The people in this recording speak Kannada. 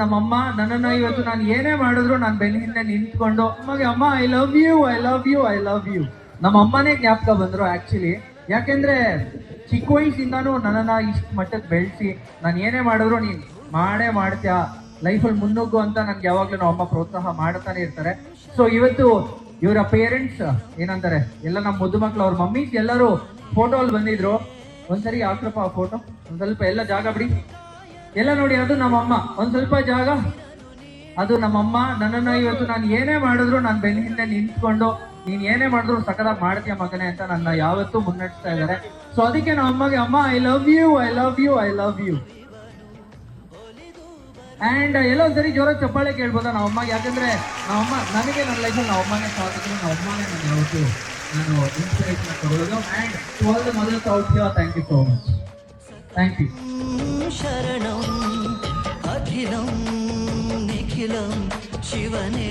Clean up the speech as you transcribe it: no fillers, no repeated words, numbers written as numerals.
ನಮ್ಮಮ್ಮ ನನ್ನನ್ನ ಇವತ್ತು ನಾನು ಏನೇ ಮಾಡಿದ್ರು ನಾನು ಬೆನ್ನ ಹಿಂದೆ ನಿಂತ್ಕೊಂಡು ಅಮ್ಮಗೆ ಅಮ್ಮ I love you I love you I love you. ನಮ್ಮ ಅಮ್ಮನೇ ಜ್ಞಾಪಕ ಬಂದ್ರು ಆಕ್ಚುಲಿ. ಯಾಕೆಂದ್ರೆ ಚಿಕ್ಕ ವಯಸ್ಸಿಂದಾನು ನನ್ನನ್ನ ಇಷ್ಟು ಮಟ್ಟಕ್ಕೆ ಬೆಳೆಸಿ ನಾನು ಏನೇ ಮಾಡಿದ್ರು ನೀನ್ ಮಾಡೇ ಮಾಡ್ತೀಯಾ, ಲೈಫಲ್ಲಿ ಮುನ್ನುಗ್ಗು ಅಂತ ನನ್ಗೆ ಯಾವಾಗ್ಲೂ ನಮ್ಮ ಅಮ್ಮ ಪ್ರೋತ್ಸಾಹ ಮಾಡ್ತಾನೆ ಇರ್ತಾರೆ. ಸೊ ಇವತ್ತು ಇವರ ಪೇರೆಂಟ್ಸ್ ಏನಂತಾರೆ ಎಲ್ಲ ನಮ್ಮ ಮುದ್ದು ಮಕ್ಳು ಅವ್ರ ಮಮ್ಮೀಸ್ ಎಲ್ಲರೂ ಫೋಟೋ ಅಲ್ಲಿ ಬಂದಿದ್ರು. ಒಂದ್ಸರಿ ಹಾಕ್ರಪ್ಪ ಆ ಫೋಟೋ, ಒಂದ್ ಸ್ವಲ್ಪ ಎಲ್ಲ ಜಾಗ ಬಿಡಿ, ಎಲ್ಲ ನೋಡಿ, ಅದು ನಮ್ಮಮ್ಮ. ಒಂದ್ ಸ್ವಲ್ಪ ಜಾಗ, ಅದು ನಮ್ಮಮ್ಮ ನನ್ನನ್ನ ಇವತ್ತು ನಾನು ಏನೇ ಮಾಡಿದ್ರು ನಾನು ಬೆನ್ನ ಹಿಂದೆ ನಿಂತ್ಕೊಂಡು ನೀನ್ ಏನೇ ಮಾಡಿದ್ರು ಸಕದಾಗಿ ಮಾಡ್ತೀಯ ಮಗನೇ ಅಂತ ನನ್ನ ಯಾವತ್ತೂ ಮುನ್ನಡೆಸ್ತಾ ಇದ್ದಾರೆ. ಸೊ ಅದಕ್ಕೆ ನಮ್ಮ ಅಮ್ಮಗೆ ಅಮ್ಮ I love you I love you I love you. And ಎಲ್ಲೋ ಒಂದ್ಸರಿ ಜೋರ ಚಪ್ಪಾಳೆ ಕೇಳ್ಬೋದಾ ನಾವು ಅಮ್ಮಗೆ? ಯಾಕಂದ್ರೆ ನಾವಮ್ಮ ನನಗೆ ನನ್ನ ಲೈಫಲ್ಲಿ ನಾವು ಅಮ್ಮನೇ ಸಾಧಿಸಿದ್ರು, ನಾವು ಅಮ್ಮನೇ ನಾನು ಯಾವತ್ತು ನಾನು ಇನ್ಸ್ಪಿರೇಷನ್ ಕೊಡೋದು. And to all the mothers out here, thank you so much. Thank you. ಶರಣಂ ಅಖಿಲಂ ನಿಖಿಲಂ ಶಿವನೇ